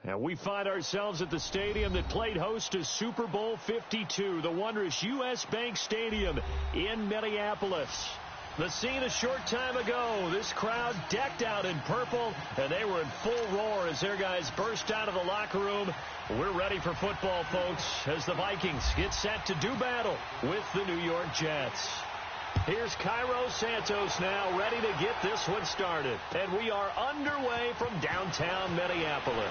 And we find ourselves at the stadium that played host to Super Bowl 52, the wondrous U.S. Bank Stadium in Minneapolis. The scene a short time ago, this crowd decked out in purple, and they were in full roar as their guys burst out of the locker room. We're ready for football, folks, as the Vikings get set to do battle with the New York Jets. Here's Cairo Santos now ready to get this one started. And we are underway from downtown Minneapolis.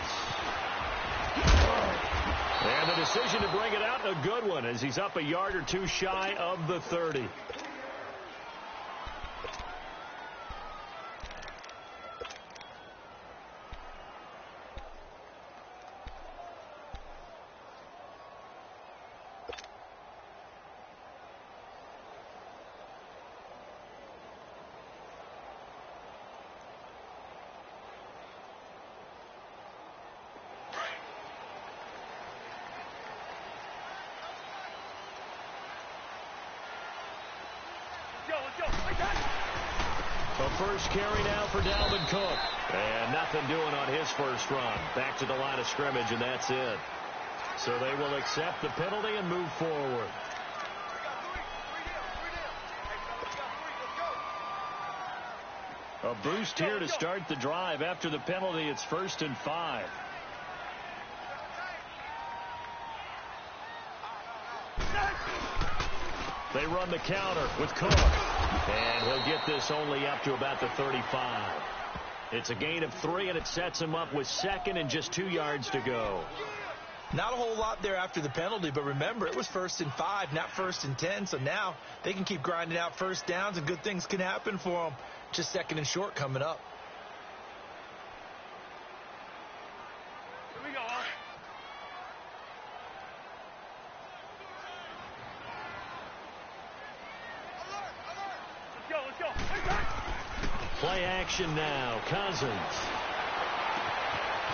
And the decision to bring it out, a good one, as he's up a yard or two shy of the 30. The first carry now for Dalvin Cook. And nothing doing on his first run. Back to the line of scrimmage, and that's it. So they will accept the penalty and move forward. A boost here to start the drive. After the penalty, it's 1st and 5. They run the counter with Cook. And he'll get this only up to about the 35. It's a gain of 3, and it sets him up with 2nd and just 2 yards to go. Not a whole lot there after the penalty, but remember, it was 1st and 5, not 1st and 10. So now they can keep grinding out first downs, and good things can happen for them. Just 2nd and short coming up. Here we go. Let's go. Play action now. Cousins.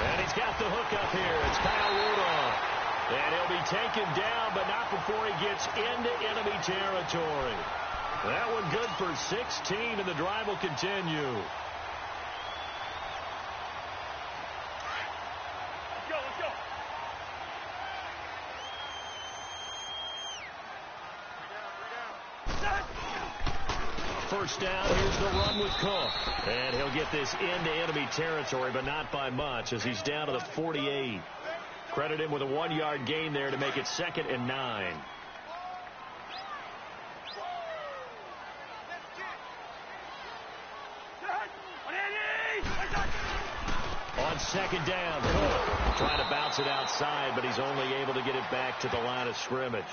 And he's got the hook up here. It's Kyle Rudolph. And he'll be taken down, but not before he gets into enemy territory. That one good for 16, and the drive will continue. Let's go. First down, here's the run with Cook. And he'll get this into enemy territory, but not by much, as he's down to the 48. Credit him with a 1-yard gain there to make it 2nd and 9. On 2nd down, Cook trying to bounce it outside, but he's only able to get it back to the line of scrimmage.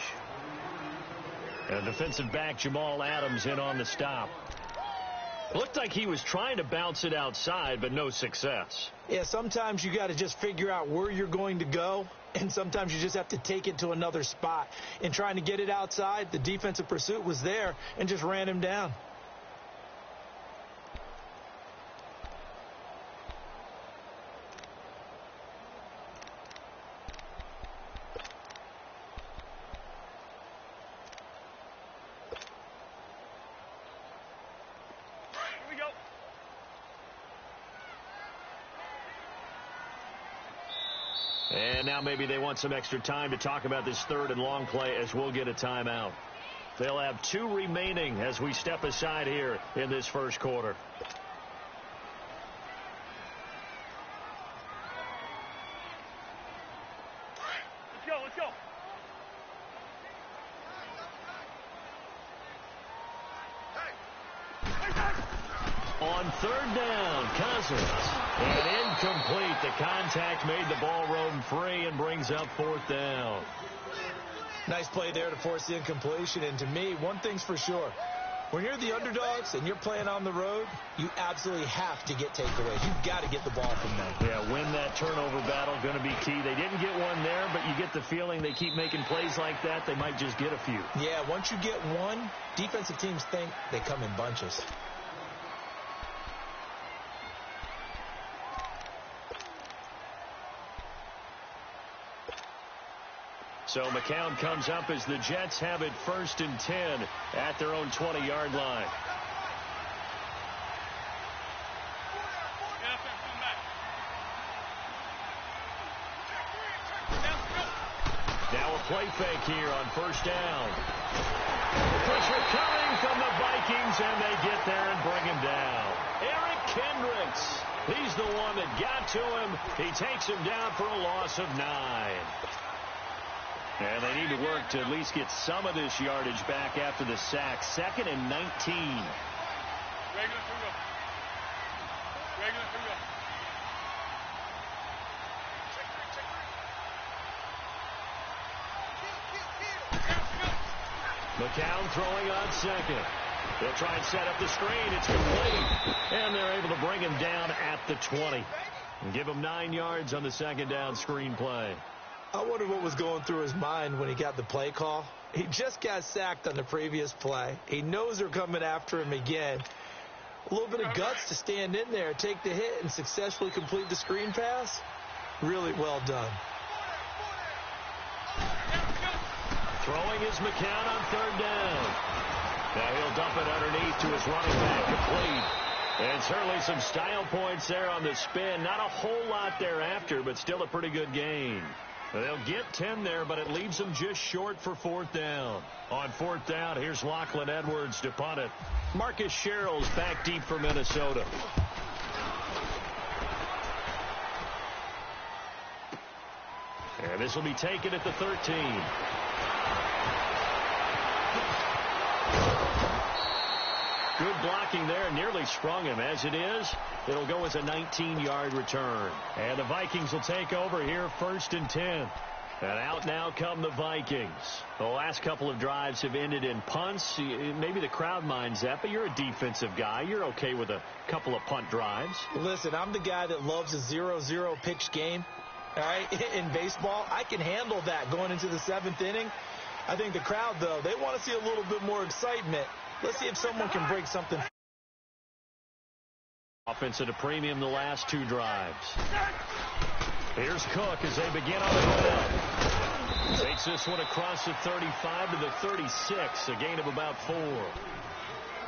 And defensive back Jamal Adams in on the stop. Looked like he was trying to bounce it outside, but no success. Yeah, sometimes you got to just figure out where you're going to go, and sometimes you just have to take it to another spot. In trying to get it outside, the defensive pursuit was there and just ran him down. And now maybe they want some extra time to talk about this 3rd and long play, as we'll get a timeout. They'll have 2 remaining as we step aside here in this first quarter. Let's go. On 3rd down, Cousins. And incomplete. The contact made the ball roam free and brings up 4th down. Nice play there to force the incompletion. And to me, one thing's for sure. When you're the underdogs and you're playing on the road, you absolutely have to get takeaways. You've got to get the ball from them. Yeah, win that turnover battle, going to be key. They didn't get one there, but you get the feeling they keep making plays like that, they might just get a few. Yeah, once you get one, defensive teams think they come in bunches. So McCown comes up as the Jets have it 1st and 10 at their own 20-yard line. play fake here on first down. Pressure coming from the Vikings, and they get there and bring him down. Eric Kendricks, he's the one that got to him. He takes him down for a loss of 9. And they need to work to at least get some of this yardage back after the sack. 2nd and 19. McCown throwing on 2nd. They'll try and set up the screen. It's complete. And they're able to bring him down at the 20. And give him 9 yards on the 2nd down screen play. I wonder what was going through his mind when he got the play call. He just got sacked on the previous play. He knows they're coming after him again. A little bit of guts to stand in there, take the hit, and successfully complete the screen pass. Really well done. Throwing is McCown on 3rd down. Now he'll dump it underneath to his running back, complete. And certainly some style points there on the spin. Not a whole lot thereafter, but still a pretty good gain. They'll get 10 there, but it leaves them just short for 4th down. On 4th down, here's Lachlan Edwards to punt it. Marcus Sherrill's back deep for Minnesota. And this will be taken at the 13. Good blocking there, nearly sprung him. As it is, it'll go as a 19-yard return. And the Vikings will take over here, 1st and 10. And out now come the Vikings. The last couple of drives have ended in punts. Maybe the crowd minds that, but you're a defensive guy. You're okay with a couple of punt drives. Listen, I'm the guy that loves a 0-0 pitch game. All right, in baseball, I can handle that going into the 7th inning. I think the crowd, though, they want to see a little bit more excitement. Let's see if someone can break something. Offense at a premium the last 2 drives. Here's Cook as they begin on the ground. Takes this one across the 35 to the 36, a gain of about 4.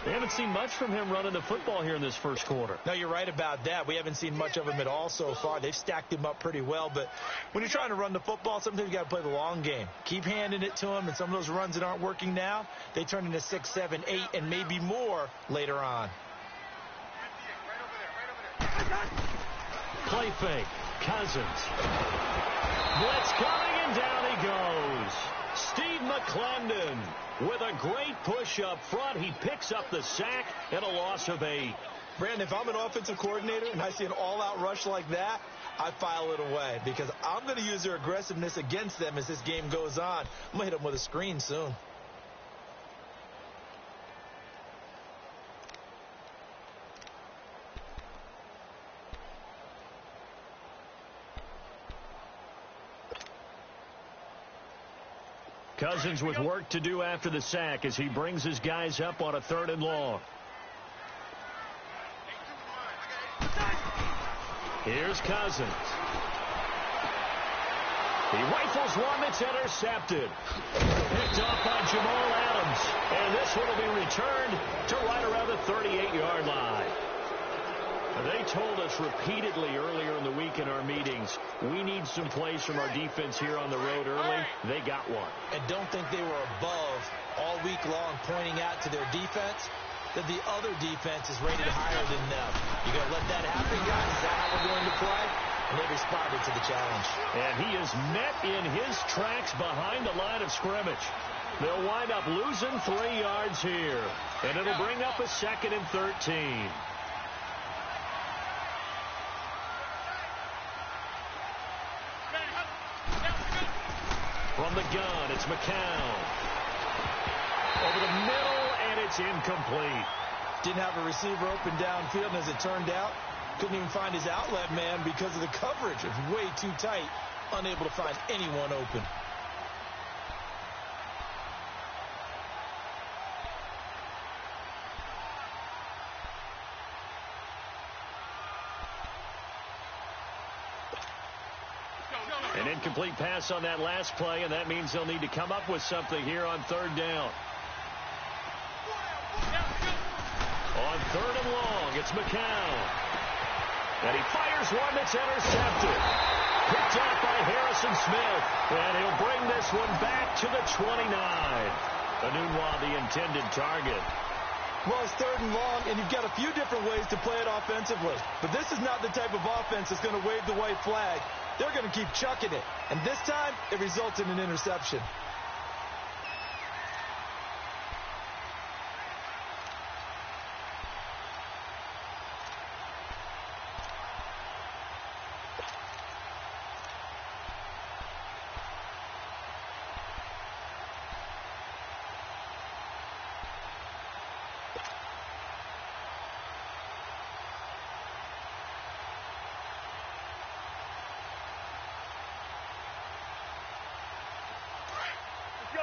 We haven't seen much from him running the football here in this first quarter. No, you're right about that. We haven't seen much of him at all so far. They've stacked him up pretty well, but when you're trying to run the football, sometimes you got to play the long game. Keep handing it to him, and some of those runs that aren't working now, they turn into 6, 7, 8, and maybe more later on. Play fake. Cousins. Blitz coming, and down he goes. Steve McClendon with a great push up front. He picks up the sack and a loss of 8. Brandon, if I'm an offensive coordinator and I see an all-out rush like that, I file it away because I'm going to use their aggressiveness against them as this game goes on. I'm going to hit them with a screen soon. Cousins with work to do after the sack as he brings his guys up on a 3rd and long. Here's Cousins. He rifles one that's intercepted. Picked off by Jamal Adams. And this one will be returned to right around the 38-yard line. They told us repeatedly earlier in the week in our meetings, we need some plays from our defense here on the road early. They got one. And don't think they were above all week long pointing out to their defense that the other defense is rated higher than them. You got to let that happen, guys. Is that how we're going to play? And they responded to the challenge. And he is met in his tracks behind the line of scrimmage. They'll wind up losing 3 yards here. And it'll bring up a 2nd and 13. From the gun, it's McCown. Over the middle, and it's incomplete. Didn't have a receiver open downfield, and as it turned out, couldn't even find his outlet man because of the coverage. It was way too tight, unable to find anyone open. An incomplete pass on that last play, and that means they'll need to come up with something here on 3rd down. On 3rd and long, it's McCown. And he fires one that's intercepted. Picked off by Harrison Smith. And he'll bring this one back to the 29. Anunwa, the intended target. Well, it's 3rd and long, and you've got a few different ways to play it offensively. But this is not the type of offense that's going to wave the white flag. They're going to keep chucking it. And this time, it results in an interception.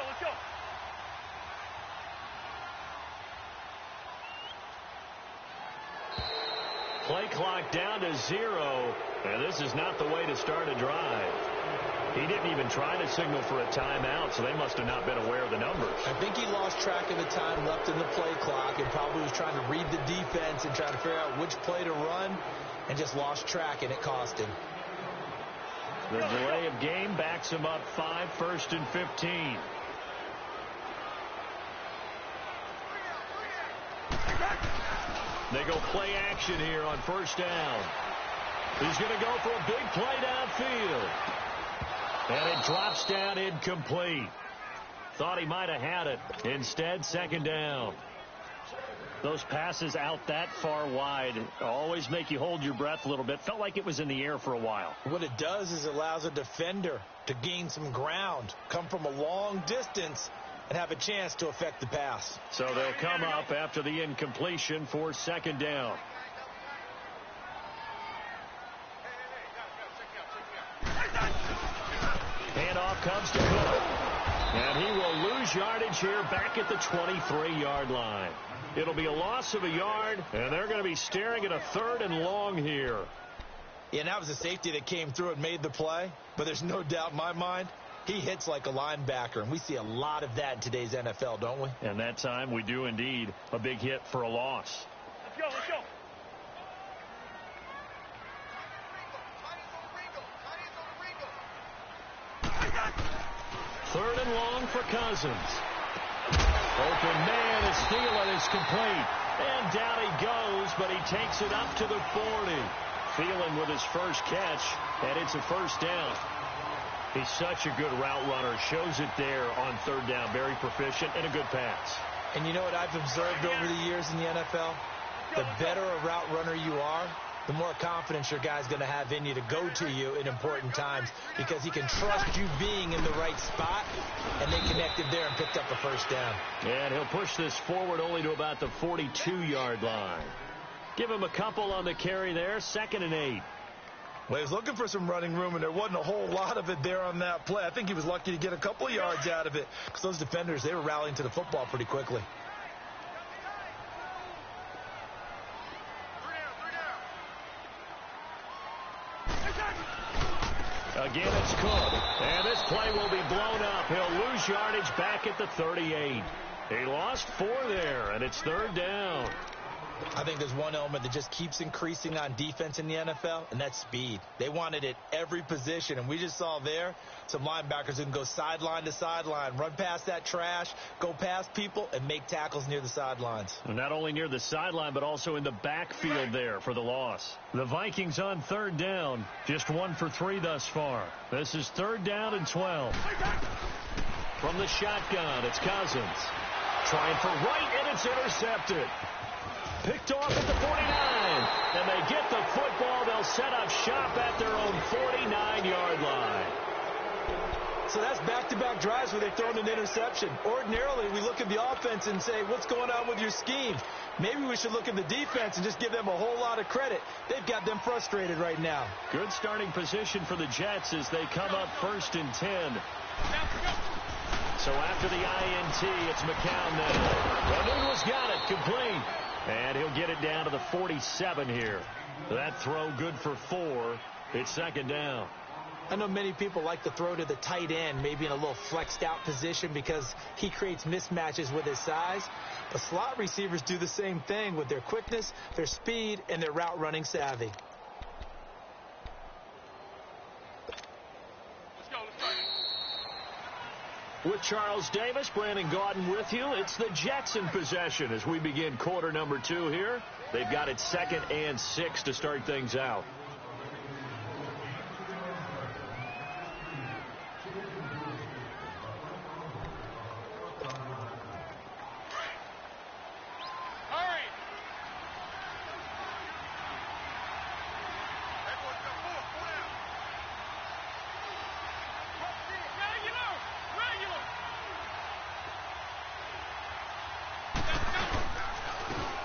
Let's go. Play clock down to 0. And this is not the way to start a drive. He didn't even try to signal for a timeout, so they must have not been aware of the numbers. I think he lost track of the time left in the play clock and probably was trying to read the defense and trying to figure out which play to run and just lost track, and it cost him. The delay of game backs him up 5, 1st and 15. They go play action here on 1st down. He's going to go for a big play downfield. And it drops down incomplete. Thought he might have had it. Instead, 2nd down. Those passes out that far wide always make you hold your breath a little bit. Felt like it was in the air for a while. What it does is it allows a defender to gain some ground, come from a long distance, and have a chance to affect the pass. So they'll come up after the incompletion for 2nd down. Handoff comes to Cook. And he will lose yardage here back at the 23-yard line. It'll be a loss of a yard, and they're going to be staring at a 3rd and long here. Yeah, and that was a safety that came through and made the play. But there's no doubt in my mind, he hits like a linebacker, and we see a lot of that in today's NFL, don't we? And that time we do indeed. A big hit for a loss. Let's go, let's go. 3rd and long for Cousins. Open man is Thielen is complete. And down he goes, but he takes it up to the 40. Thielen with his first catch, and it's a 1st down. He's such a good route runner. Shows it there on 3rd down. Very proficient and a good pass. And you know what I've observed over the years in the NFL? The better a route runner you are, the more confidence your guy's going to have in you to go to you in important times because he can trust you being in the right spot, and they connected there and picked up a 1st down. And he'll push this forward only to about the 42-yard line. Give him a couple on the carry there, 2nd and 8. Well, he was looking for some running room, and there wasn't a whole lot of it there on that play. I think he was lucky to get a couple of yards out of it because those defenders, they were rallying to the football pretty quickly. Again, it's Cook. And this play will be blown up. He'll lose yardage back at the 38. He lost 4 there, and it's 3rd down. I think there's one element that just keeps increasing on defense in the NFL, and that's speed. They want it at every position, and we just saw there some linebackers who can go sideline to sideline, run past that trash, go past people, and make tackles near the sidelines. Not only near the sideline, but also in the backfield there for the loss. The Vikings on 3rd down, just 1 for 3 thus far. This is 3rd down and 12. From the shotgun, it's Cousins. Trying for right, and it's intercepted. Picked off at the 49, and they get the football. They'll set up shop at their own 49-yard line. So that's back-to-back drives where they've thrown an interception. Ordinarily, we look at the offense and say, what's going on with your scheme? Maybe we should look at the defense and just give them a whole lot of credit. They've got them frustrated right now. Good starting position for the Jets as they come up 1st and 10. So after the INT, it's McCown now. Rodriguez got it, complete. And he'll get it down to the 47 here. That throw good for 4. It's 2nd down. I know many people like to throw to the tight end, maybe in a little flexed out position because he creates mismatches with his size. But slot receivers do the same thing with their quickness, their speed, and their route running savvy. With Charles Davis, Brandon Gaudin with you. It's the Jets in possession as we begin quarter number 2 here. They've got it 2nd and 6 to start things out.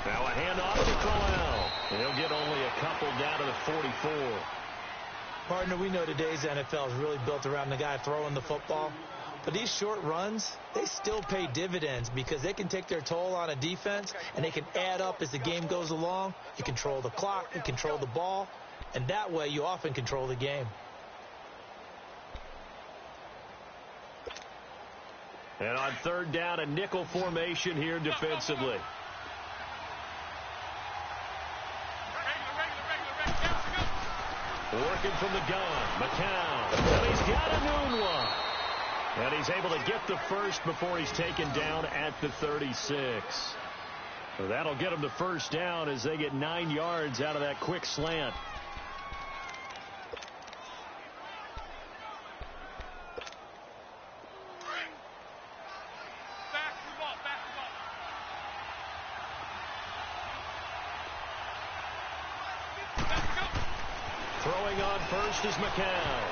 Now a handoff to Crowell. And he'll get only a couple down to the 44. Partner, we know today's NFL is really built around the guy throwing the football. But these short runs, they still pay dividends because they can take their toll on a defense and they can add up as the game goes along. You control the clock, you control the ball, and that way you often control the game. And on 3rd down, a nickel formation here defensively. Working from the gun, McCown. And he's got a noon one. And he's able to get the first before he's taken down at the 36. So that'll get him the first down as they get 9 yards out of that quick slant. Throwing on first is McCown.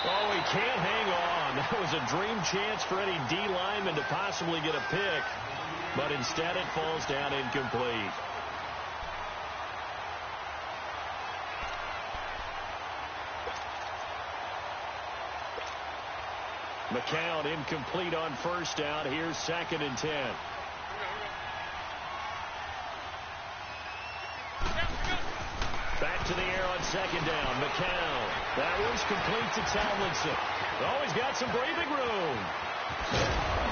Oh, he can't hang on. That was a dream chance for any D lineman to possibly get a pick. But instead it falls down incomplete. McCown incomplete on first down. Here's 2nd and 10. Back to the air on 2nd down. McCown. That one's complete to Tomlinson. Oh, he's got some breathing room.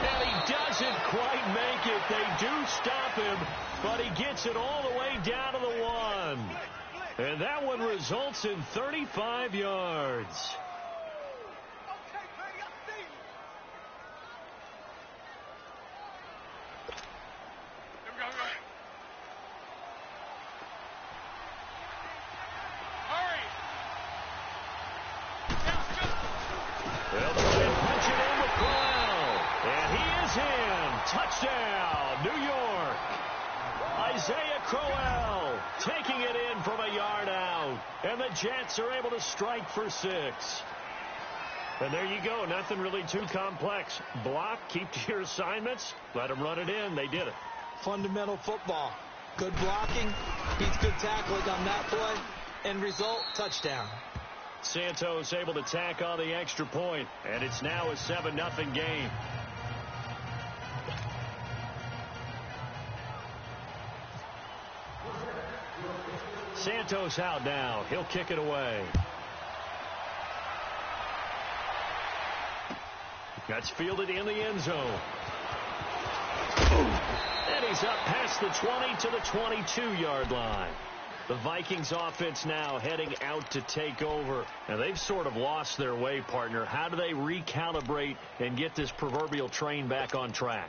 And he doesn't quite make it. They do stop him, but he gets it all the way down to the 1. And that one results in 35 yards. They'll try and punch it in with Crowell. And he is in. Touchdown, New York. Isaiah Crowell taking it in from a yard out. And the Jets are able to strike for 6. And there you go. Nothing really too complex. Block, keep to your assignments, let them run it in. They did it. Fundamental football. Good blocking, beats good tackling on that play. End result, touchdown. Santos able to tack on the extra point, and it's now a 7-0 game. Santos out now. He'll kick it away. That's fielded in the end zone. And he's up past the 20 to the 22-yard line. The Vikings offense now heading out to take over. And they've sort of lost their way, partner. How do they recalibrate and get this proverbial train back on track?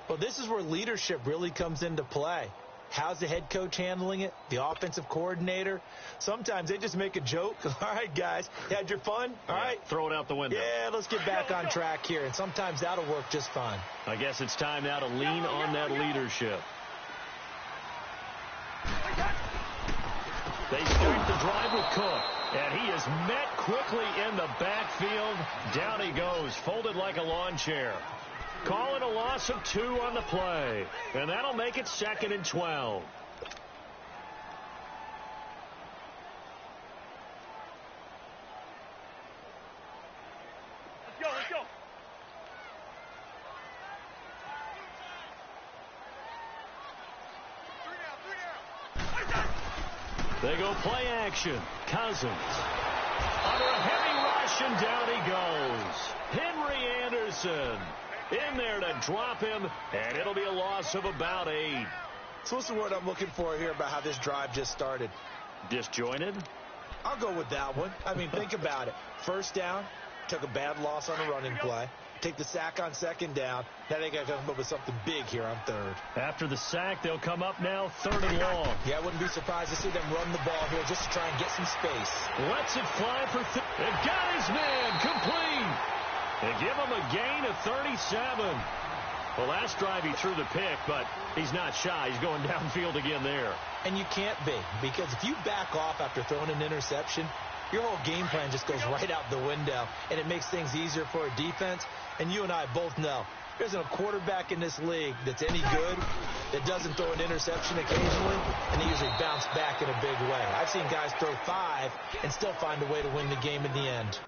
Well, this is where leadership really comes into play. How's the head coach handling it? The offensive coordinator? Sometimes they just make a joke. All right, guys, you had your fun? All right. Throw it out the window. Yeah, let's get back on track here. And sometimes that'll work just fine. I guess it's time now to lean on that leadership. They start the drive with Cook, and he is met quickly in the backfield. Down he goes, folded like a lawn chair. Call it a loss of 2 on the play, and that'll make it 2nd and 12. Let's go. They go play action. Cousins. Under a heavy rush, and down he goes. Henry Anderson in there to drop him, and it'll be a loss of about 8. So what's the word I'm looking for here about how this drive just started? Disjointed? I'll go with that one. I mean, think about it. First down, took a bad loss on a running play. take the sack on second down. Now they got to come up with something big here on third. After the sack, they'll come up now 3rd and long. Yeah, I wouldn't be surprised to see them run the ball here just to try and get some space. Lets it fly for they've got his man complete. They give him a gain of 37. Well, last drive he threw the pick, but he's not shy. He's going downfield again there. And you can't be, because if you back off after throwing an interception, your whole game plan just goes right out the window, and it makes things easier for a defense. And you and I both know there isn't a quarterback in this league that's any good that doesn't throw an interception occasionally, and they usually bounce back in a big way. I've seen guys throw 5 and still find a way to win the game in the end.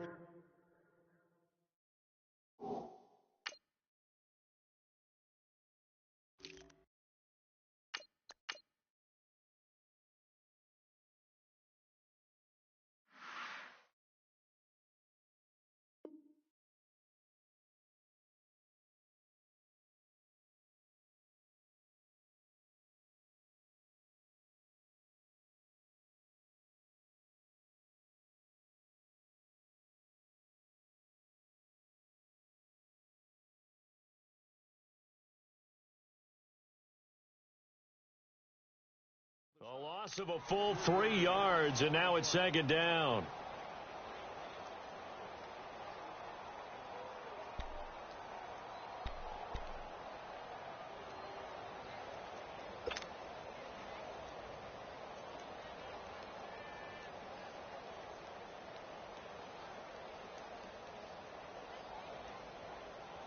A loss of a full 3 yards, and now it's 2nd down.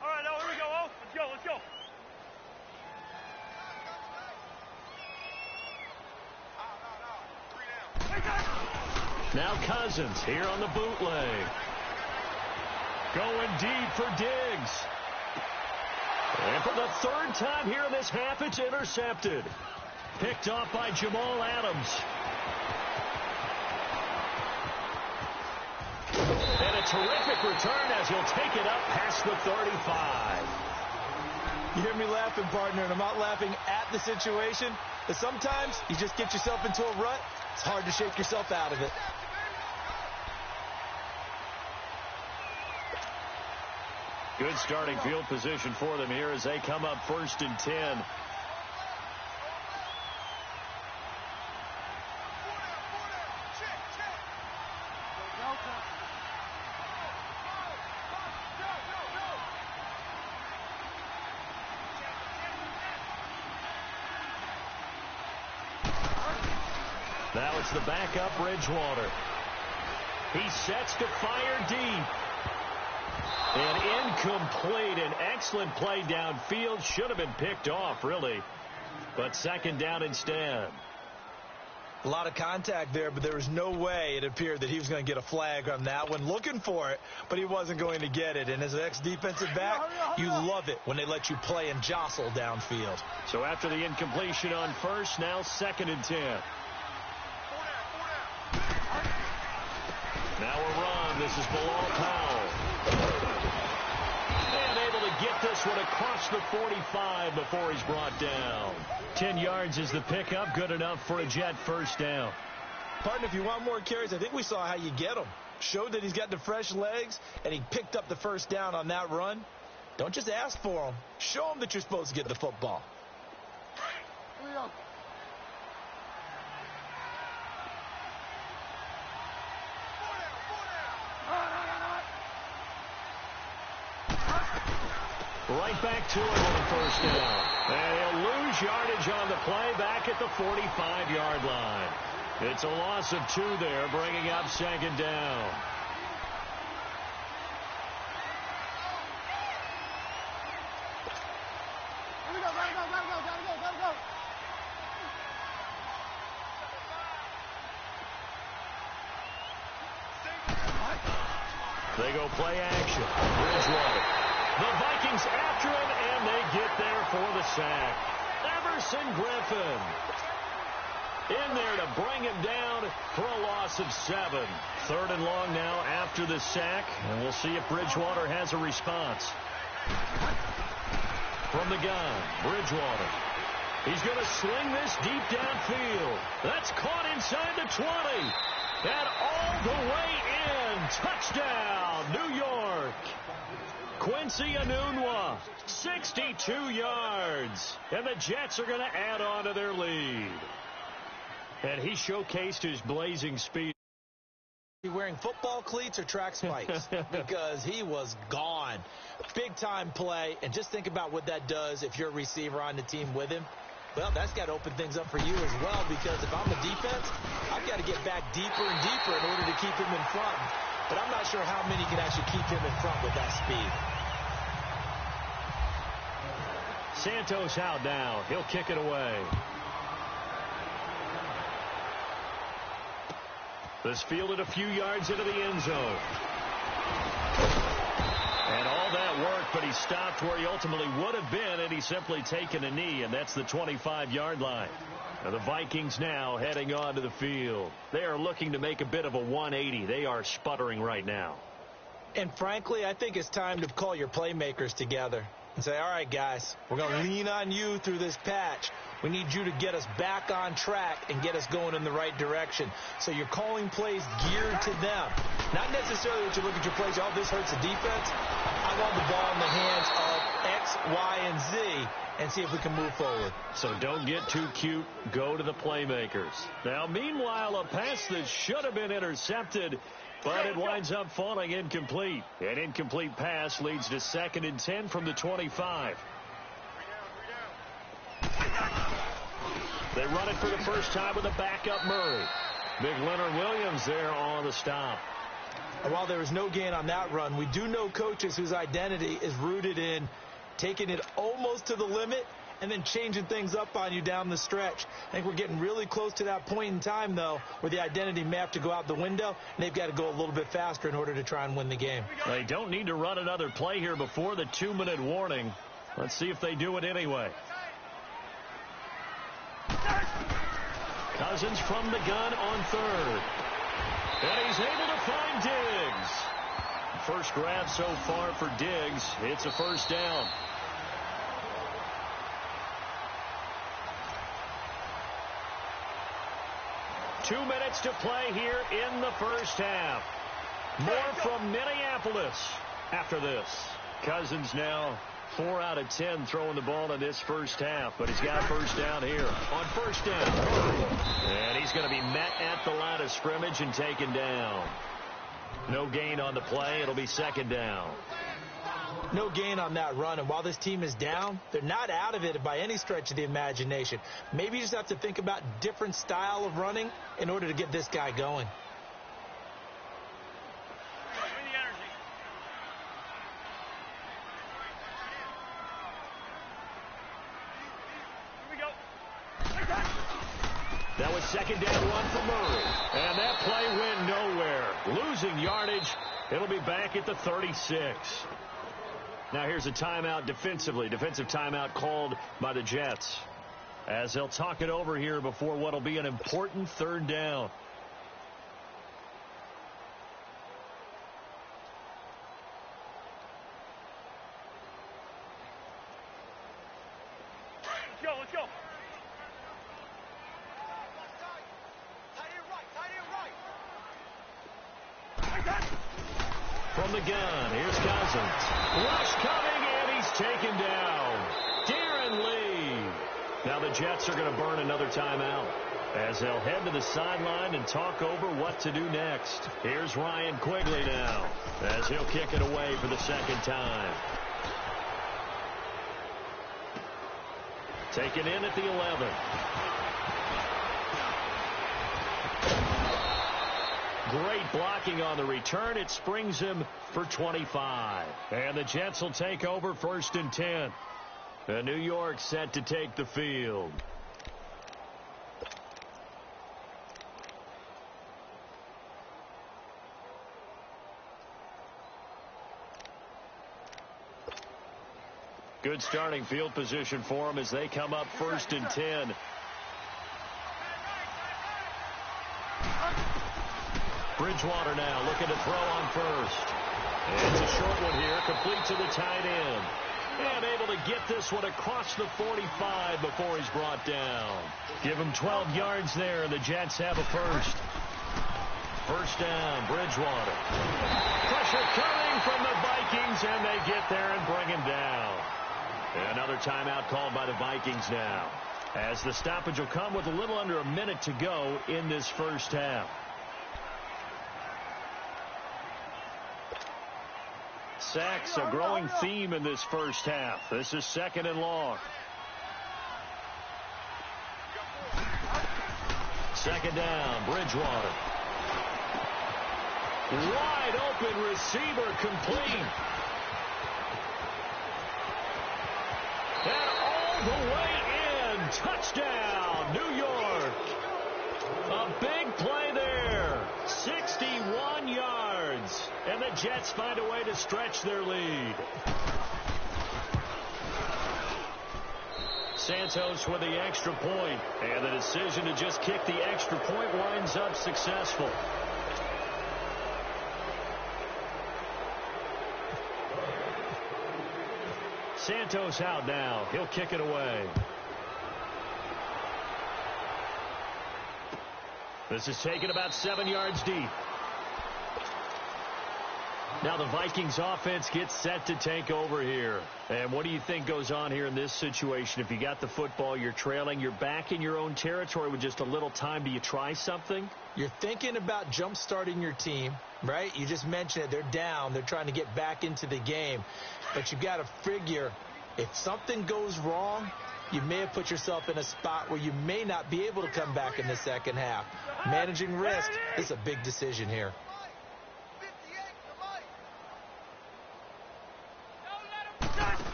All right, now here we go. Oh, let's go. Now Cousins here on the bootleg. Going deep for Diggs. And for the 3rd time here in this half, it's intercepted. Picked off by Jamal Adams. And a terrific return as he'll take it up past the 35. You hear me laughing, partner, and I'm not laughing at the situation. But sometimes you just get yourself into a rut. It's hard to shake yourself out of it. Good starting field position for them here as they come up 1st and 10. Now it's the backup Bridgewater. He sets to fire deep. And incomplete. An excellent play downfield. Should have been picked off, really. But 2nd down instead. A lot of contact there, but there was no way it appeared that he was going to get a flag on that one. Looking for it, but he wasn't going to get it. And as an ex-defensive back, you love it when they let you play and jostle downfield. So after the incompletion on 1st, now 2nd and 10. Now a run. This is Bilal Powell. And able to get this one across the 45 before he's brought down. 10 yards is the pickup. Good enough for a Jet 1st down. Partner, if you want more carries, I think we saw how you get them. Showed that he's got the fresh legs, and he picked up the 1st down on that run. Don't just ask for them. Show them that you're supposed to get the football. Right back to him on 1st down. And he'll lose yardage on the play back at the 45-yard line. It's a loss of 2 there, bringing up 2nd down. Go. They go play action. Bridgewater. The Vikings after him, and they get there for the sack. Everson Griffin in there to bring him down for a loss of 7. 3rd and long now after the sack, and we'll see if Bridgewater has a response. From the gun, Bridgewater. He's going to sling this deep downfield. That's caught inside the 20. And all the way in. Touchdown, New York. Quincy Enunwa, 62 yards. And the Jets are going to add on to their lead. And he showcased his blazing speed. Wearing football cleats or track spikes because he was gone. Big time play, and just think about what that does if you're a receiver on the team with him. Well, that's got to open things up for you as well, because if I'm a defense, I've got to get back deeper and deeper in order to keep him in front. But I'm not sure how many can actually keep him in front with that speed. Santos out now. He'll kick it away. This fielded a few yards into the end zone. And all that work, but he stopped where he ultimately would have been, and he's simply taken a knee, and that's the 25-yard line. Now the Vikings now heading onto the field. They are looking to make a bit of a 180. They are sputtering right now. And frankly, I think it's time to call your playmakers together and say, all right, guys, we're going to lean on you through this patch. We need you to get us back on track and get us going in the right direction. So you're calling plays geared to them. Not necessarily that you look at your plays, oh, this hurts the defense. I want the ball in the hands of X, Y, and Z and see if we can move forward. So don't get too cute. Go to the playmakers. Now, meanwhile, a pass that should have been intercepted, but it winds up falling incomplete. An incomplete pass leads to 2nd and 10 from the 25. They run it for the first time with a backup Murray. Big Leonard Williams there on the stop. And while there was no gain on that run, we do know coaches whose identity is rooted in taking it almost to the limit and then changing things up on you down the stretch. I think we're getting really close to that point in time, though, where the identity may have to go out the window, and they've got to go a little bit faster in order to try and win the game. They don't need to run another play here before the 2-minute warning. Let's see if they do it anyway. Cousins from the gun on 3rd. And he's able to find Diggs. First grab so far for Diggs. It's a first down. Two minutes to play here in the first half. More from Minneapolis after this. Cousins now 4 out of 10 throwing the ball in this first half, but he's got a first down here. On first down, and he's going to be met at the line of scrimmage and taken down. No gain on the play. It'll be 2nd down. No gain on that run, and while this team is down, they're not out of it by any stretch of the imagination. Maybe you just have to think about different style of running in order to get this guy going. That was 2nd down run for Murray. And that play went nowhere. Losing yardage. It'll be back at the 36. Now here's a timeout defensively. Defensive timeout called by the Jets, as they'll talk it over here before what will be an important 3rd down. Let's go. From the gun, here's Cousins. Rush coming, and he's taken down. Darren Lee. Now the Jets are going to burn another timeout as they'll head to the sideline and talk over what to do next. Here's Ryan Quigley now as he'll kick it away for the 2nd time. Taken in at the 11. Great blocking on the return. It springs him for 25. And the Jets will take over 1st and 10. And New York set to take the field. Good starting field position for them as they come up 1st and 10. Bridgewater now looking to throw on 1st. And it's a short one here, complete to the tight end. And able to get this one across the 45 before he's brought down. Give him 12 yards there, and the Jets have a first. First down, Bridgewater. Pressure coming from the Vikings, and they get there and bring him down. Another timeout called by the Vikings now, as the stoppage will come with a little under a minute to go in this first half. Sacks a growing theme in this first half. This is 2nd and long. 2nd down, Bridgewater. Wide open receiver, complete. And all the way in. Touchdown, New York. A big play there. 61 yards. And the Jets find a way to stretch their lead. Santos with the extra point. And the decision to just kick the extra point winds up successful. Santos out now. He'll kick it away. This is taken about 7 yards deep. Now the Vikings offense gets set to take over here. And what do you think goes on here in this situation? If you got the football, you're trailing, you're back in your own territory with just a little time. Do you try something? You're thinking about jump-starting your team, right? You just mentioned it. They're down. They're trying to get back into the game. But you've got to figure, if something goes wrong, you may have put yourself in a spot where you may not be able to come back in the second half. Managing risk is a big decision here.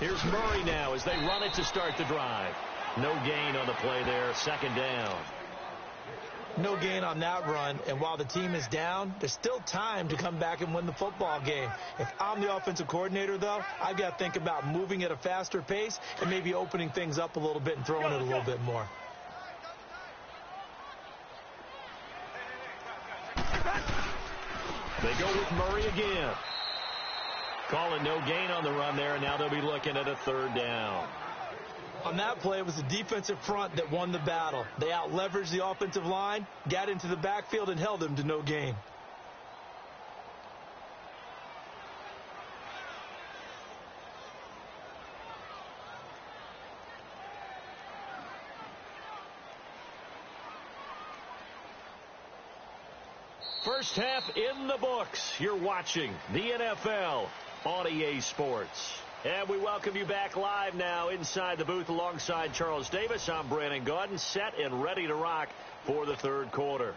Here's Murray now as they run it to start the drive. No gain on the play there. 2nd down. No gain on that run, and while the team is down, there's still time to come back and win the football game. If I'm the offensive coordinator, though, I've got to think about moving at a faster pace and maybe opening things up a little bit and throwing it a little bit more. They go with Murray again. Calling no gain on the run there, and now they'll be looking at a 3rd down. On that play, it was the defensive front that won the battle. They out-leveraged the offensive line, got into the backfield, and held them to no gain. First half in the books. You're watching the NFL on EA Sports. And we welcome you back live now inside the booth alongside Charles Davis. I'm Brandon Gaudin, set and ready to rock for the 3rd quarter.